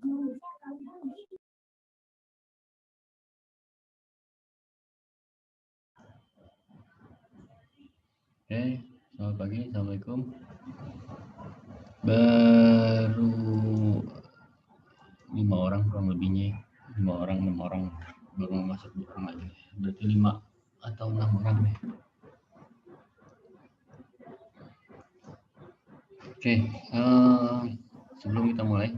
Oke, selamat pagi, assalamualaikum. Baru 5 orang kurang lebihnya, 5 orang 6 orang baru masuk rumah. Berarti 5 atau 6 orang nih. Oke, sebelum kita mulai,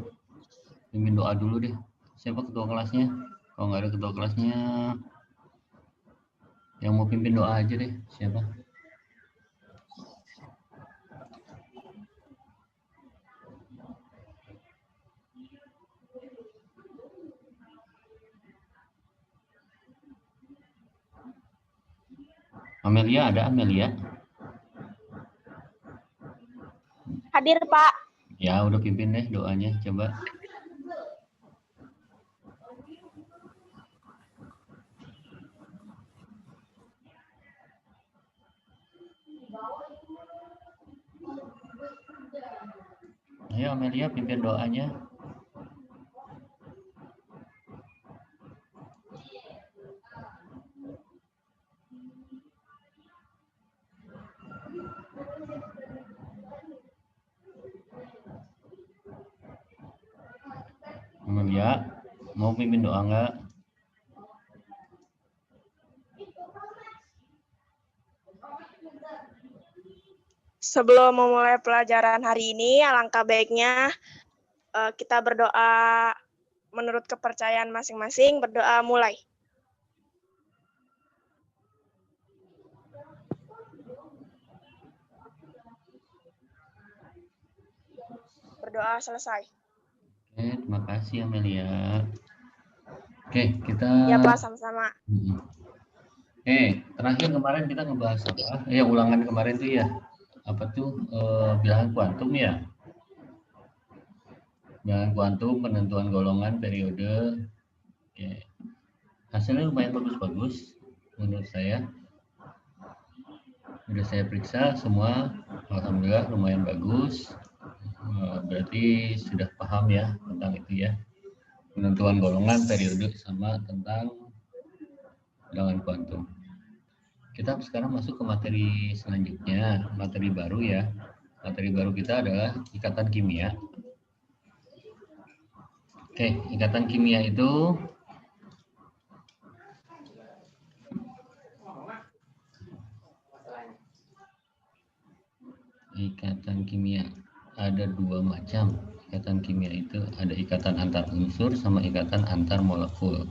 pimpin doa dulu deh. Siapa ketua kelasnya? Kalau nggak ada ketua kelasnya, yang mau pimpin doa aja deh. Siapa? Amelia, ada Amelia? Hadir, Pak. Ya, udah pimpin deh doanya, coba. Ayo Amelia, pimpin doanya. Amelia, mau pimpin doa nggak? Sebelum memulai pelajaran hari ini, alangkah baiknya kita berdoa menurut kepercayaan masing-masing. Berdoa mulai. Berdoa selesai. Oke, terima kasih Amelia. Oke, kita... Ya Pak, sama-sama. Terakhir kemarin kita ngebahas apa? Ulangan kemarin tuh ya. Apa tuh? Bilangan kuantum ya. Bilangan kuantum, penentuan golongan, periode. Oke. Hasilnya lumayan bagus-bagus menurut saya. Sudah saya periksa semua, alhamdulillah lumayan bagus. Berarti sudah paham ya tentang itu ya. Penentuan golongan, periode, sama tentang bilangan kuantum. Kita sekarang masuk ke materi selanjutnya, materi baru ya. Materi baru kita adalah ikatan kimia. Oke, ikatan kimia itu ada 2 macam. Ikatan kimia itu ada ikatan antar unsur sama ikatan antar molekul.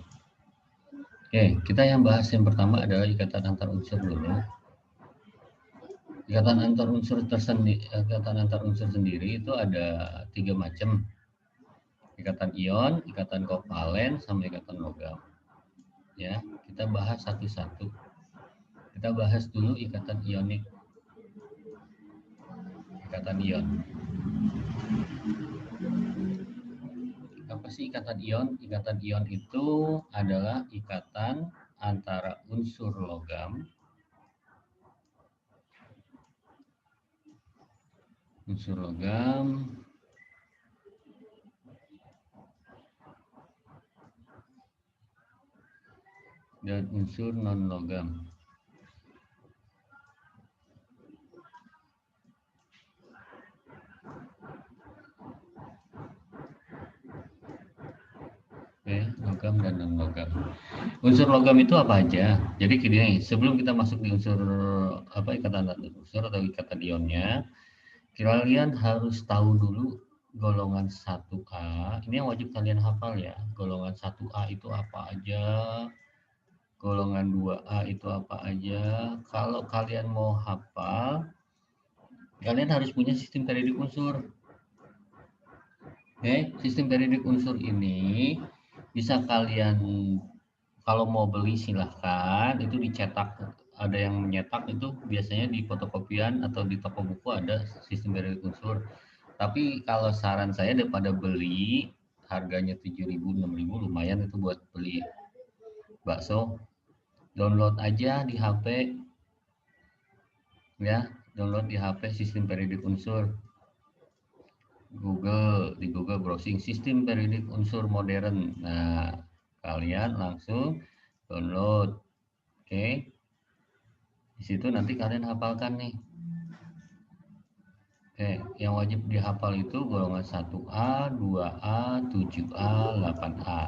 Oke, kita yang bahas yang pertama adalah ikatan antar unsur dulu. Ikatan antar unsur sendiri itu ada 3 macam. Ikatan ion, ikatan kovalen, sama ikatan logam. Ya, kita bahas satu-satu. Kita bahas dulu ikatan ionik. Ikatan ion. Apa sih ikatan ion? Ikatan ion itu adalah ikatan antara unsur logam dan unsur non-logam. Logam dan non-logam. Unsur logam itu apa aja? Jadi gini, sebelum kita masuk di unsur ikatan antar unsur atau ikatan ionnya, kalian harus tahu dulu golongan 1A. Ini yang wajib kalian hafal ya. Golongan 1A itu apa aja? Golongan 2A itu apa aja? Kalau kalian mau hafal, kalian harus punya sistem periodik unsur. Sistem periodik unsur ini bisa kalian, kalau mau beli silahkan, itu dicetak. Ada yang menyetak itu biasanya di fotokopian atau di toko buku ada sistem periodik unsur. Tapi kalau saran saya daripada beli, harganya 7.000, 6.000 lumayan itu buat beli bakso. Download aja di HP. Ya, download di HP sistem periodik unsur. di Google browsing sistem periodik unsur modern. Nah, kalian langsung download. Oke. Di situ nanti kalian hafalkan nih. Oke, yang wajib dihafal itu golongan 1A, 2A, 7A, 8A.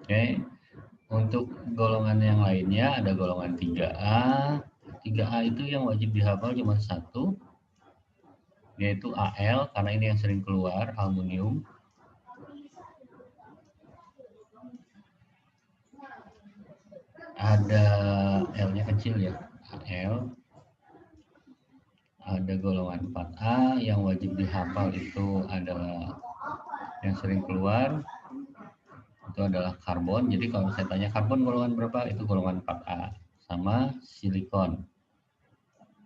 Oke. Untuk golongan yang lainnya ada golongan 3A. 3A itu yang wajib dihafal cuma satu, yaitu AL, karena ini yang sering keluar, aluminium. Ada L-nya kecil ya, AL. Ada golongan 4A, yang wajib dihafal itu adalah yang sering keluar, itu adalah karbon. Jadi kalau saya tanya karbon golongan berapa, itu golongan 4A. Sama silikon.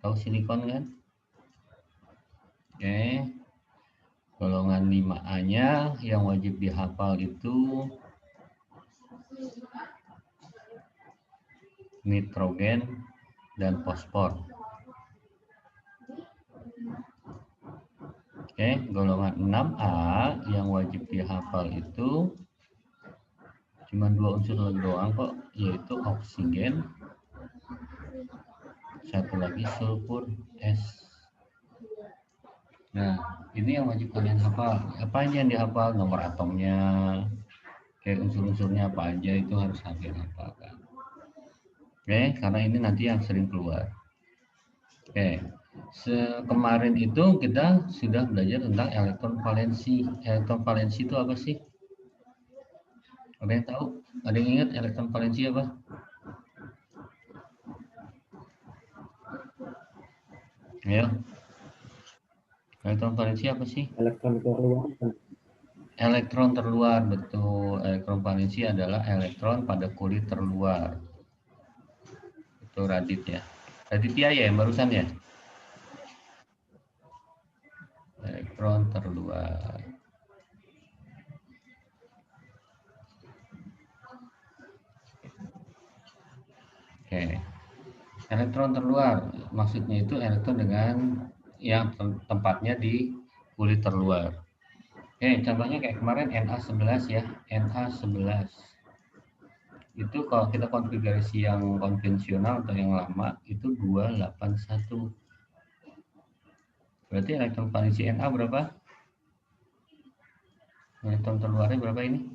Tahu silikon kan? Oke. Golongan 5A-nya yang wajib dihafal itu nitrogen dan fosfor. Oke, golongan 6A yang wajib dihafal itu cuma 2 unsur doang kok, yaitu oksigen, satu lagi sulfur S. Nah, ini yang wajib kalian hafal. Apa aja yang dihafal? Nomor atomnya, kayak unsur-unsurnya apa aja itu harus kalian hafalkan. Oke, karena ini nanti yang sering keluar. Oke, kemarin itu kita sudah belajar tentang elektron valensi. Elektron valensi itu apa sih? Ada yang tahu? Ada yang ingat elektron valensi apa? Ayo. Elektron valensi apa sih? Elektron terluar. Elektron terluar, betul. Elektron valensi adalah elektron pada kulit terluar. Itu Radit ya. Raditya ya yang barusan ya? Elektron terluar. Oke. Elektron terluar maksudnya itu elektron dengan yang tempatnya di kulit terluar. Oke, contohnya kayak kemarin Na11 ya, Na11. Itu kalau kita konfigurasi yang konvensional atau yang lama itu 281. Berarti elektron valensi Na berapa? Elektron terluarnya berapa ini?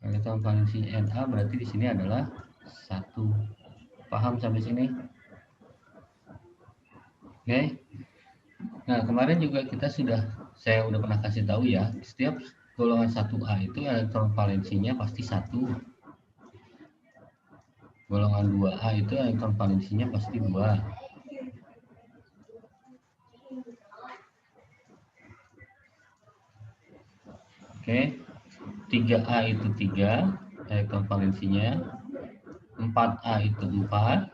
Elektron valensi Na berarti di sini adalah 1. Paham sampai sini? Oke. Nah, kemarin juga saya udah pernah kasih tahu ya, setiap golongan 1A itu elektron valensinya pasti 1. Golongan 2A itu elektron valensinya pasti 2. Oke. 3A itu 3 elektron valensinya. 4A itu 4.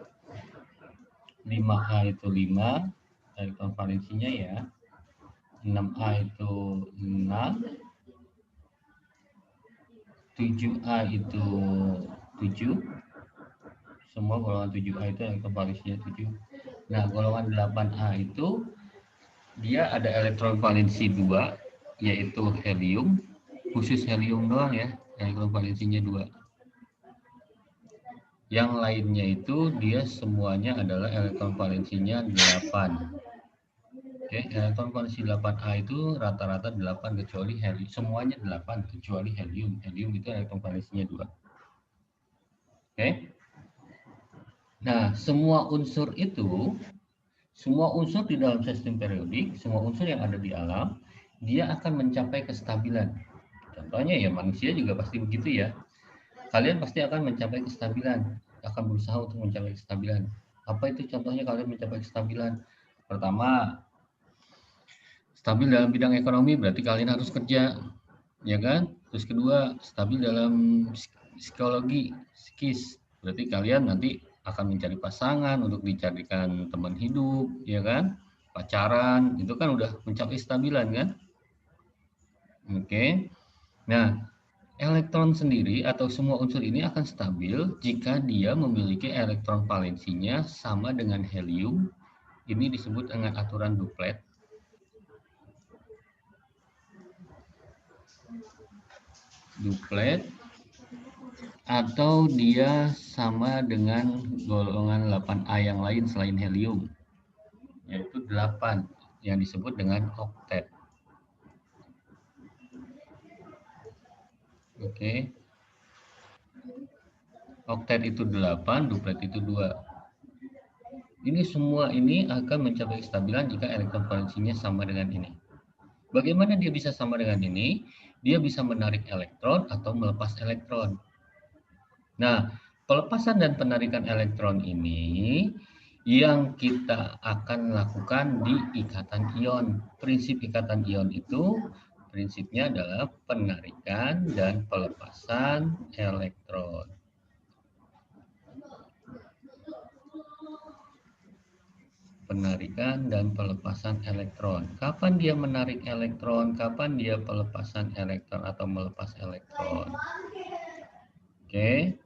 5A itu 5 elektron valensinya ya. 6A itu 6. 7A itu 7. Semua golongan 7A itu elektron valensinya 7. Nah, golongan 8A itu dia ada elektron valensi 2, yaitu helium. Khusus helium doang ya, elektron valensinya 2. Yang lainnya itu dia semuanya adalah elektron valensinya 8. Oke, elektron valensi 8A itu rata-rata 8 kecuali helium. Semuanya 8 kecuali helium. Helium itu elektron valensinya 2. Oke. Nah, semua unsur di dalam sistem periodik, semua unsur yang ada di alam, dia akan mencapai kestabilan. Contohnya ya manusia juga pasti begitu ya. Kalian pasti akan mencapai kestabilan, akan berusaha untuk mencapai kestabilan. Apa itu contohnya kalian mencapai kestabilan? Pertama, stabil dalam bidang ekonomi berarti kalian harus kerja, ya kan? Terus kedua, stabil dalam psikologi, psikis, berarti kalian nanti akan mencari pasangan untuk dicarikan teman hidup, ya kan? Pacaran, itu kan udah mencapai kestabilan kan? Oke. Nah, elektron sendiri atau semua unsur ini akan stabil jika dia memiliki elektron valensinya sama dengan helium. Ini disebut dengan aturan Duplet. duplet, atau dia sama dengan golongan 8A yang lain selain helium, yaitu 8 yang disebut dengan oktet. Oke. Oktet itu 8, duplet itu 2. Ini semua ini akan mencapai kestabilan jika elektron valensinya sama dengan ini. Bagaimana dia bisa sama dengan ini? Dia bisa menarik elektron atau melepas elektron. Nah, pelepasan dan penarikan elektron ini yang kita akan lakukan di ikatan ion. Prinsip ikatan ion itu prinsipnya adalah penarikan dan pelepasan elektron. Penarikan dan pelepasan elektron. Kapan dia menarik elektron, kapan dia pelepasan elektron atau melepas elektron. Oke.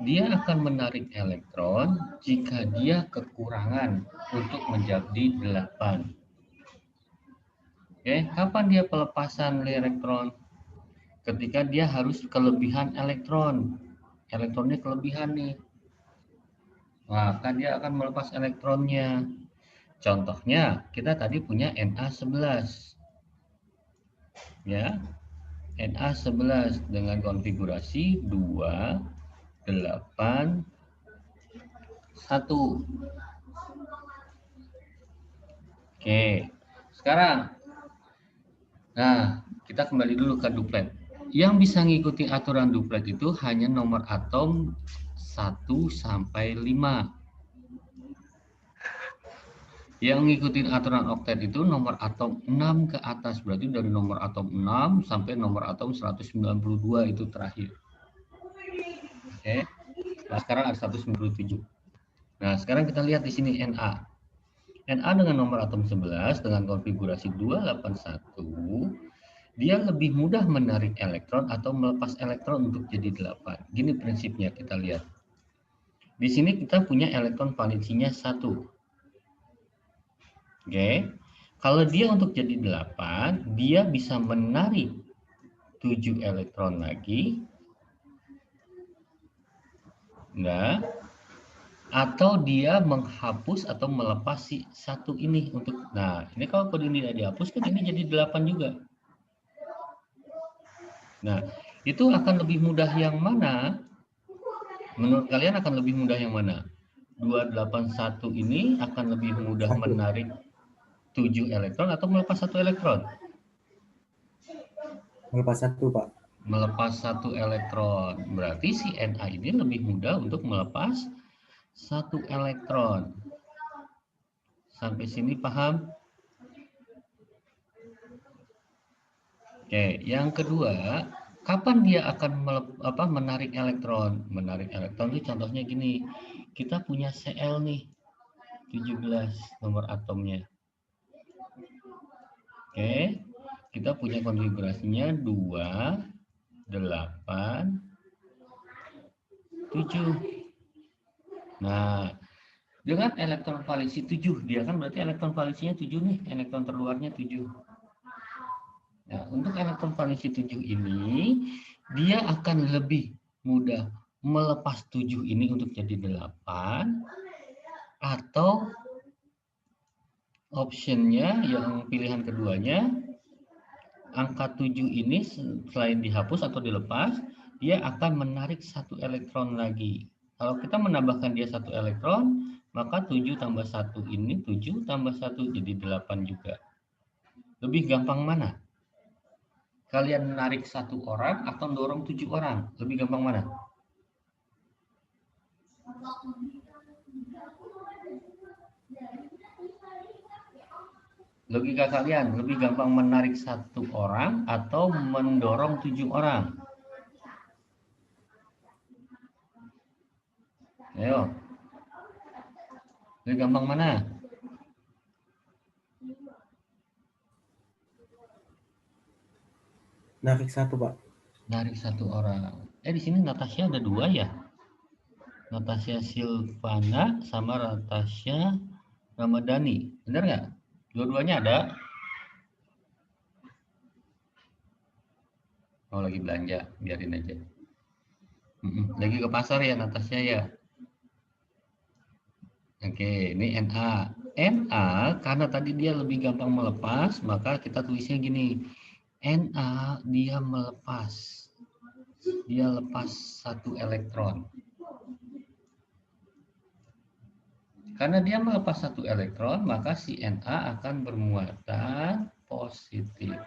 Dia akan menarik elektron jika dia kekurangan untuk menjadi 8. Oke, kapan dia pelepasan elektron? Ketika dia harus kelebihan elektron. Elektronnya kelebihan nih. Maka dia akan melepas elektronnya. Contohnya, kita tadi punya Na11. Ya, Na11 dengan konfigurasi 2, 8, 1. Oke, sekarang, nah kita kembali dulu ke duplet. Yang bisa ngikuti aturan duplet itu hanya nomor atom 1 sampai 5. Yang ngikutin aturan oktet itu nomor atom 6 ke atas, berarti dari nomor atom 6 sampai nomor atom 192 itu terakhir. Oke. Nah, sekarang ada 197. Nah, sekarang kita lihat di sini Na. Na dengan nomor atom 11 dengan konfigurasi 281, dia lebih mudah menarik elektron atau melepas elektron untuk jadi 8. Gini prinsipnya, kita lihat. Di sini kita punya elektron valensinya 1. Oke, kalau dia untuk jadi 8, dia bisa menarik 7 elektron lagi. Nah, atau dia menghapus atau melepas si 1 ini untuk, nah ini kalau kode ini tidak dihapus kan ini jadi 8 juga. Nah, itu akan lebih mudah yang mana? Menurut kalian akan lebih mudah yang mana? 281 ini akan lebih mudah menarik 7 elektron atau melepas 1 elektron? Melepas 1, Pak. Melepas 1 elektron. Berarti si Na ini lebih mudah untuk melepas 1 elektron. Sampai sini paham? Oke, yang kedua, kapan dia akan menarik elektron? Menarik elektron itu contohnya gini. Kita punya Cl nih, 17 nomor atomnya. Oke, kita punya konfigurasinya 2, 8, 7. Nah, dengan elektron valensi 7, dia kan berarti elektron valensinya 7 nih, elektron terluarnya 7. Nah, untuk elektron valensi 7 ini, dia akan lebih mudah melepas 7 ini untuk jadi 8, atau optionnya yang pilihan keduanya, angka 7 ini selain dihapus atau dilepas, dia akan menarik 1 elektron lagi. Kalau kita menambahkan dia 1 elektron, maka 7 tambah 1 ini 7 tambah 1 jadi 8 juga. Lebih gampang mana? Kalian menarik 1 orang atau dorong 7 orang? Lebih gampang mana? Logika kalian, lebih gampang menarik 1 orang atau mendorong 7 orang? Ayo. Lebih gampang mana? Narik 1, Pak. Narik 1 orang. Di sini Natasha ada 2 ya? Natasha Silvana sama Natasha Ramadhani. Benar nggak? Dua-duanya ada? Oh, lagi belanja, biarin aja. Lagi ke pasar ya Natasha ya. Oke, ini NA. NA karena tadi dia lebih gampang melepas, maka kita tulisnya gini. NA dia melepas. Dia lepas 1 elektron. Karena dia melepas 1 elektron, maka si Na akan bermuatan positif.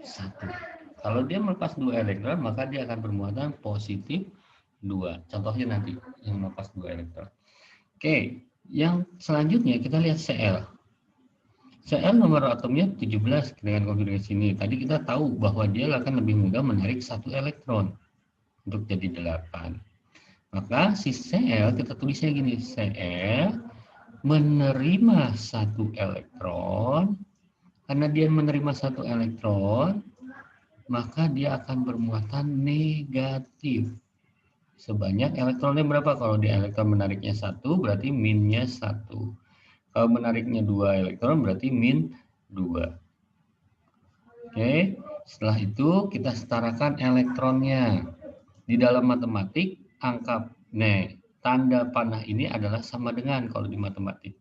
Satu. Kalau dia melepas 2 elektron, maka dia akan bermuatan positif 2. Contohnya nanti yang melepas 2 elektron. Oke, yang selanjutnya kita lihat Cl. Cl nomor atomnya 17 dengan konfigurasi ini. Tadi kita tahu bahwa dia akan lebih mudah menarik 1 elektron untuk jadi 8. Maka si Cl kita tulisnya gini, Cl menerima 1 elektron. Karena dia menerima 1 elektron, maka dia akan bermuatan negatif. Sebanyak elektronnya berapa? Kalau dia elektron menariknya 1, berarti minnya 1. Kalau menariknya 2 elektron, berarti min 2. Oke, setelah itu kita setarakan elektronnya. Di dalam matematik, angka tanda panah ini adalah sama dengan kalau di matematik.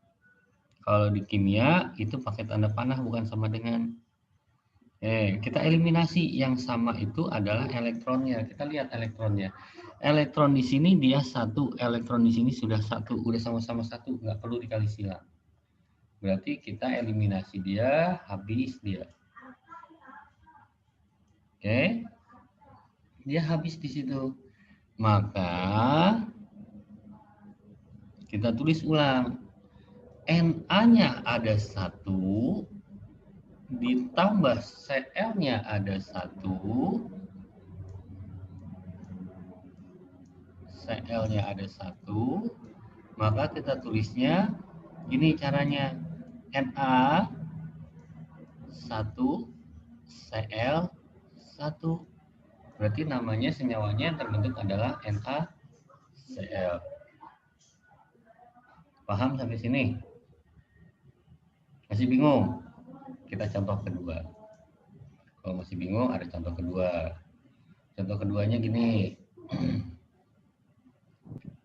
Kalau di kimia, itu pakai tanda panah bukan sama dengan. Kita eliminasi yang sama itu adalah elektronnya. Kita lihat elektronnya. Elektron di sini dia 1, elektron di sini sudah 1, udah sama-sama 1, nggak perlu dikali silang. Berarti kita eliminasi dia, habis dia. Oke. Dia habis di situ. Maka kita tulis ulang. Na-nya ada 1, ditambah Cl-nya ada 1, Cl-nya ada 1, maka kita tulisnya ini caranya. Na 1, Cl 1. Berarti namanya senyawanya yang terbentuk adalah NaCl. Paham sampai sini? Masih bingung? Kita contoh kedua. Kalau masih bingung, ada contoh kedua. Contoh keduanya gini.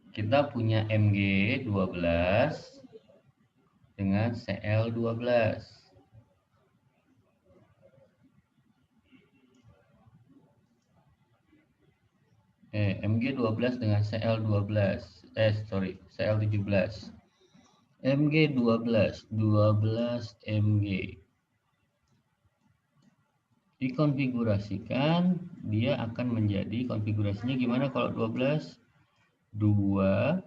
Kita punya Mg12 dengan Cl12. Mg12 dengan Cl12. Cl17. Mg12, 12 Mg. Dikonfigurasikan, dia akan menjadi konfigurasinya gimana kalau 12? 2,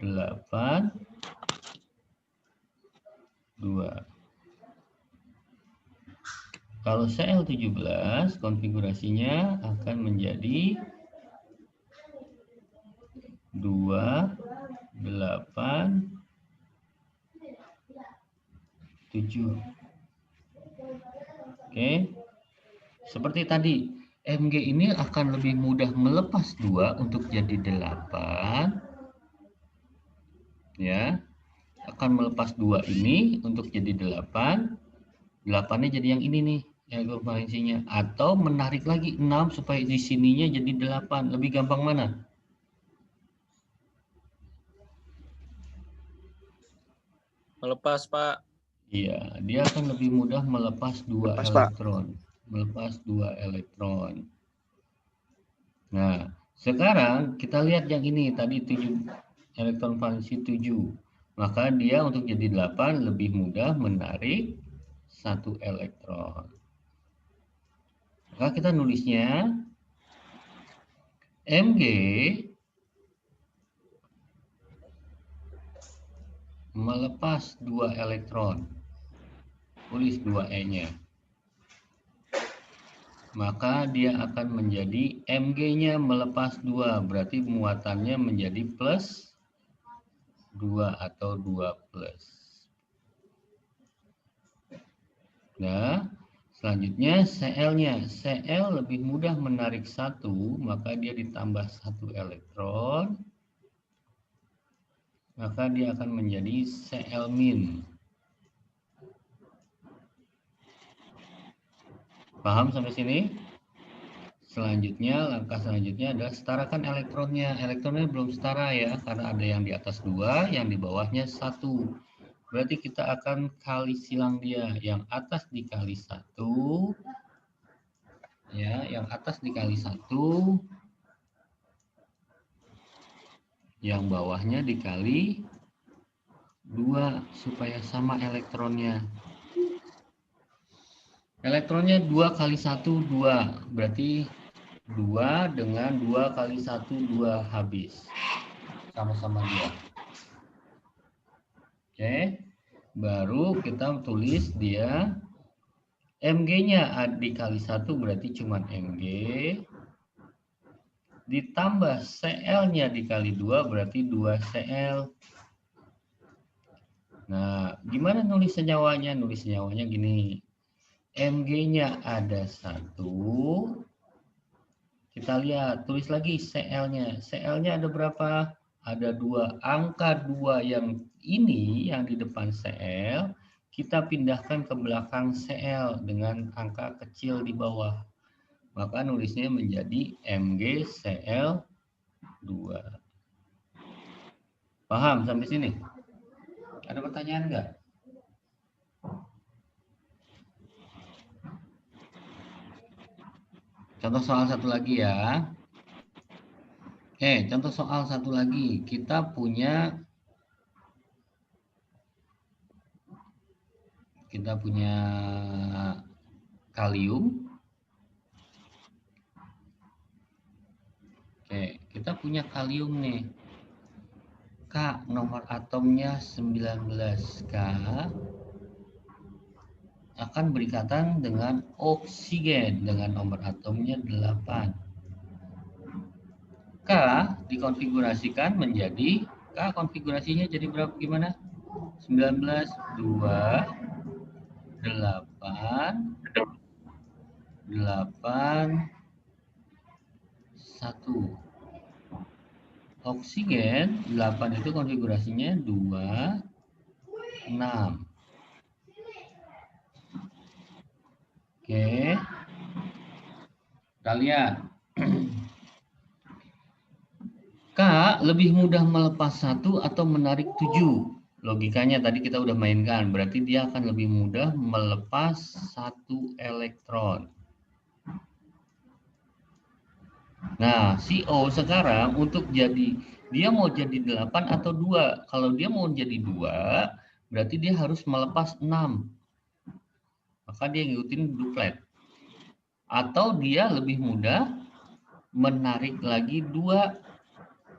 8, 2. Kalau Cl17, konfigurasinya akan menjadi 2, 8, 7. Oke. Seperti tadi, Mg ini akan lebih mudah melepas 2 untuk jadi 8. Ya. Akan melepas 2 ini untuk jadi 8. 8-nya jadi yang ini nih, ya koeficiennya. Atau menarik lagi 6 supaya di sininya jadi 8. Lebih gampang mana? Melepas, Pak. Iya, dia akan lebih mudah melepas 2 Lepas, Pak. elektron. Melepas 2 elektron. Nah, sekarang kita lihat yang ini. Tadi 7 elektron valensi 7. Maka dia untuk jadi 8 lebih mudah menarik 1 elektron. Maka kita nulisnya Mg melepas 2 elektron. Tulis 2E-nya. Maka dia akan menjadi Mg-nya melepas 2. Berarti muatannya menjadi plus 2 atau 2 plus. Nah, selanjutnya Cl-nya. Cl lebih mudah menarik 1, maka dia ditambah 1 elektron. Maka dia akan menjadi Cl-min. Paham sampai sini? Selanjutnya, langkah selanjutnya adalah setarakan elektronnya. Elektronnya belum setara ya, karena ada yang di atas 2, yang di bawahnya 1. Berarti kita akan kali silang dia. Yang atas dikali 1, ya, yang atas dikali 1, yang bawahnya dikali 2, supaya sama elektronnya. Elektronnya 2 kali 1, 2. Berarti 2 dengan 2 kali 1, 2 habis. Sama-sama 2. Oke. Baru kita tulis dia Mg-nya dikali 1 berarti cuma Mg. Ditambah Cl-nya dikali 2 berarti 2 Cl. Nah, gimana nulis senyawanya? Nulis senyawanya gini. Mg-nya ada 1. Kita lihat, tulis lagi Cl-nya. Cl-nya ada berapa? Ada 2. Angka 2 yang ini, yang di depan Cl, kita pindahkan ke belakang Cl dengan angka kecil di bawah. Maka nulisnya menjadi MgCl2. Paham sampai sini? Ada pertanyaan nggak? Contoh soal satu lagi ya. Contoh soal satu lagi. Kita punya kalium. Kita punya kalium nih. K, nomor atomnya 19. K akan berikatan dengan oksigen dengan nomor atomnya 8. K dikonfigurasikan menjadi, K konfigurasinya jadi berapa, gimana? 19, 2, 8, 8, 1. Oksigen 8 itu konfigurasinya 2, 6. Oke. Kita lihat. K lebih mudah melepas 1 atau menarik 7. Logikanya tadi kita udah mainkan. Berarti dia akan lebih mudah melepas 1 elektron. Nah, si O sekarang untuk jadi, dia mau jadi 8 atau 2. Kalau dia mau jadi 2, berarti dia harus melepas 6. Maka dia ngikutin duplet. Atau dia lebih mudah menarik lagi 2.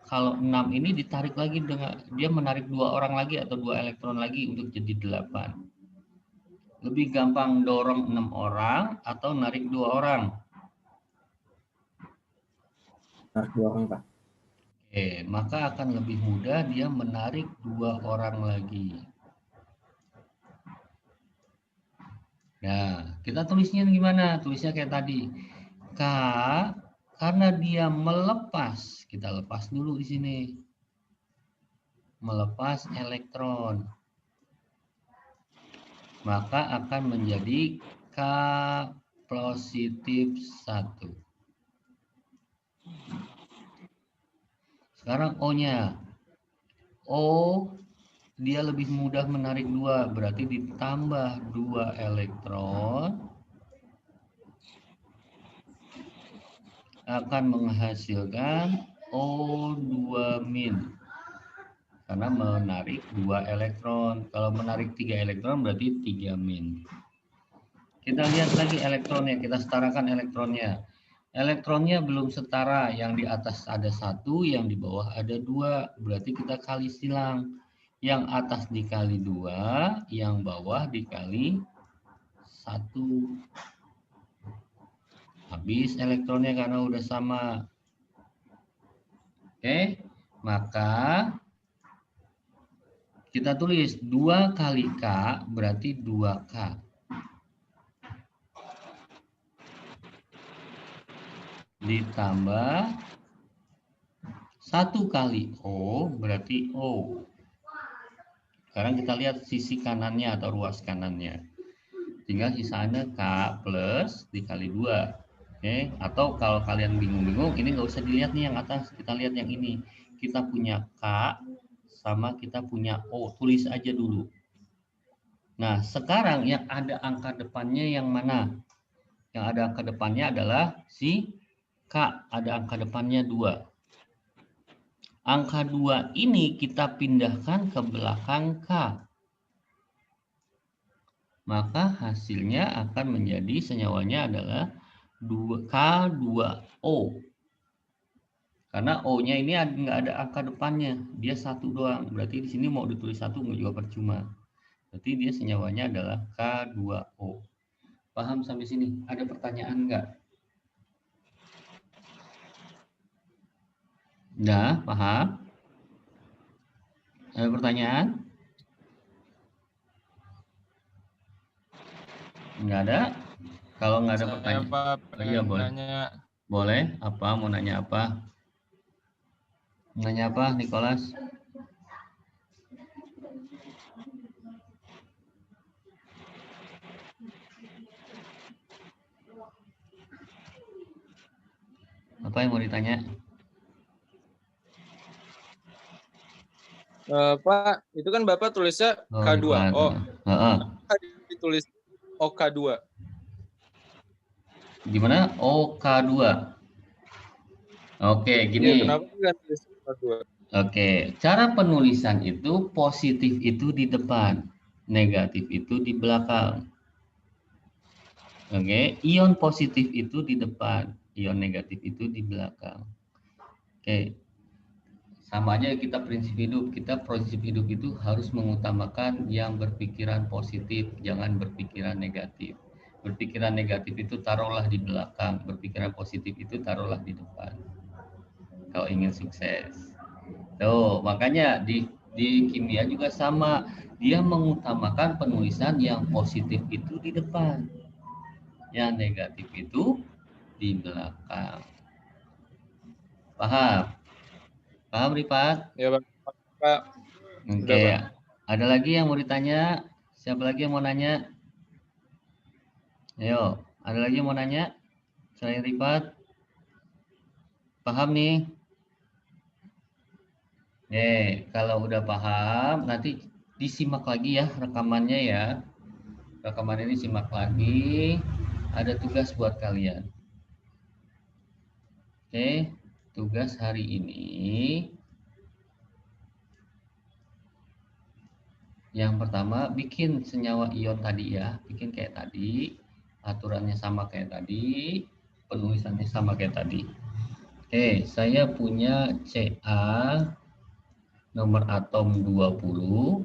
Kalau 6 ini ditarik lagi dengan dia menarik 2 orang lagi atau 2 elektron lagi untuk jadi 8. Lebih gampang dorong 6 orang atau narik 2 orang? Narik 2 orang, Pak. Maka akan lebih mudah dia menarik 2 orang lagi. Nah, kita tulisnya gimana? Tulisnya kayak tadi. K, karena dia melepas, kita lepas dulu di sini. Melepas elektron. Maka akan menjadi K positif 1. Sekarang O-nya. O, dia lebih mudah menarik 2. Berarti ditambah 2 elektron. Akan menghasilkan O2-. Karena menarik 2 elektron. Kalau menarik 3 elektron berarti 3-. Kita lihat lagi elektronnya. Kita setarakan elektronnya. Elektronnya belum setara. Yang di atas ada 1, yang di bawah ada 2. Berarti kita kali silang. Yang atas dikali 2, yang bawah dikali 1. Habis elektronnya karena udah sama. Maka kita tulis 2 kali K berarti 2K. Ditambah 1 kali O berarti O. Sekarang kita lihat sisi kanannya atau ruas kanannya. Tinggal sisanya K plus dikali 2. Oke, atau kalau kalian bingung-bingung, ini nggak usah dilihat nih yang atas, kita lihat yang ini. Kita punya K sama kita punya O, tulis aja dulu. Nah, sekarang yang ada angka depannya yang mana? Yang ada angka depannya adalah si K, ada angka depannya 2. Angka 2 ini kita pindahkan ke belakang K. Maka hasilnya akan menjadi senyawanya adalah K2O. Karena O-nya ini nggak ada angka depannya, dia 1 doang. Berarti di sini mau ditulis 1 juga percuma. Berarti dia senyawanya adalah K2O. Paham sampai sini? Ada pertanyaan nggak? Nah, paham? Ada pertanyaan? Nggak ada? Kalau nggak ada pertanyaan, Pak, iya boleh. nanya. Boleh? Apa? Mau nanya apa? Nanya apa, Nicholas? Apa yang mau ditanya? Pak, itu kan Bapak tulisnya Oh, K2. Oh, ditulis OK2. Gimana? OK2. Oke, Iya, gini. kenapa nggak tulis OK2? Oke, cara penulisan itu positif itu di depan, negatif itu di belakang. Oke, ion positif itu di depan, ion negatif itu di belakang. Oke, sama aja kita prinsip hidup. Kita prinsip hidup itu harus mengutamakan yang berpikiran positif, jangan berpikiran negatif. Berpikiran negatif itu taruhlah di belakang, berpikiran positif itu taruhlah di depan. Kalau ingin sukses. Tuh, makanya di kimia juga sama. Dia mengutamakan penulisan yang positif itu di depan. Yang negatif itu di belakang. Paham? Paham, Rifat? Ya, Pak. Udah, Oke. Pak. Ada lagi yang mau ditanya? Siapa lagi yang mau nanya? Ayo, ada lagi yang mau nanya? Selain Rifat? Paham nih? Kalau udah paham, nanti disimak lagi ya rekamannya ya. Rekaman ini simak lagi. Ada tugas buat kalian. Oke, tugas hari ini. Yang pertama, bikin senyawa ion tadi ya. Bikin kayak tadi. Aturannya sama kayak tadi. Penulisannya sama kayak tadi. Oke, saya punya Ca nomor atom 20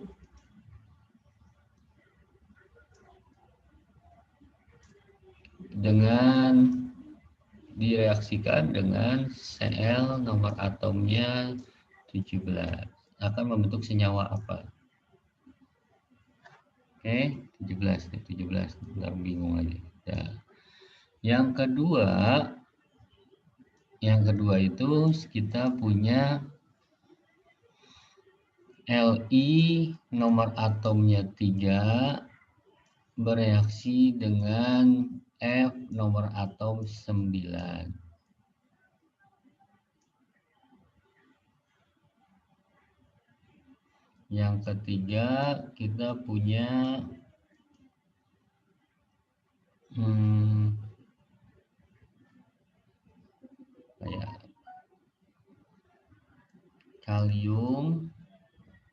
dengan direaksikan dengan Cl nomor atomnya 17 akan membentuk senyawa apa? Oke, 17 ntar bingung aja ya. Yang kedua itu kita punya Li nomor atomnya 3 bereaksi dengan F nomor atom 9. Yang ketiga kita punya kalium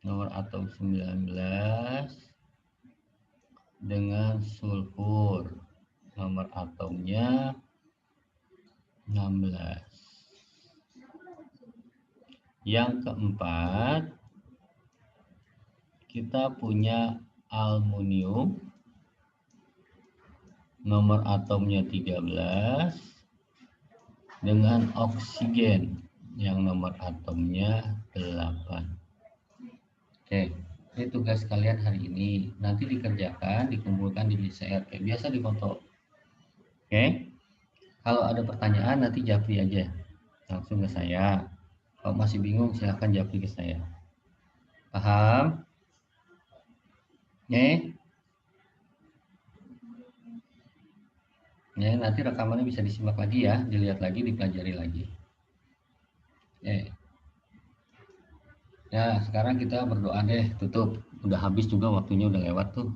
nomor atom 19 dengan sulfur nomor atomnya 16. Yang keempat kita punya aluminium nomor atomnya 13 dengan oksigen yang nomor atomnya 8. Oke, ini tugas kalian hari ini. Nanti dikerjakan, dikumpulkan di CR kayak biasa di foto. Oke. Kalau ada pertanyaan nanti japri aja. Langsung ke saya. Kalau masih bingung silahkan japri ke saya. Paham? Oke. Ya, nanti rekamannya bisa disimak lagi ya, dilihat lagi, dipelajari lagi. Ya, sekarang kita berdoa deh, tutup. Udah habis juga waktunya, udah lewat tuh.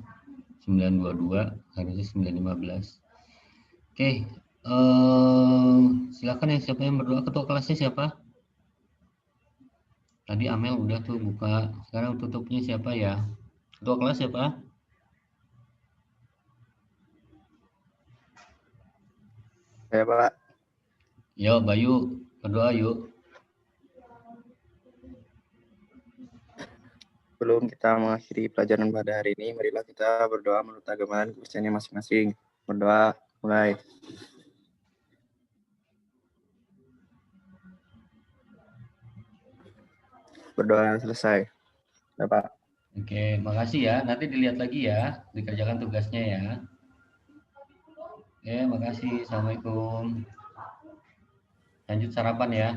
9.22, harusnya 9.15. Oke, silakan yang siapa yang berdoa. Ketua kelasnya siapa? Tadi Amel udah tuh buka. Sekarang tutupnya siapa ya? Ketua kelas siapa? Ya Pak, Yo, Bayu, berdoa yuk. sebelum kita mengakhiri pelajaran pada hari ini, marilah kita berdoa menurut agama dan kepercayaannya masing-masing. Berdoa, mulai. Berdoa selesai. Ya Pak. Oke, makasih ya. Nanti dilihat lagi ya, dikerjakan tugasnya ya. Oke, makasih. Assalamualaikum. Lanjut sarapan ya.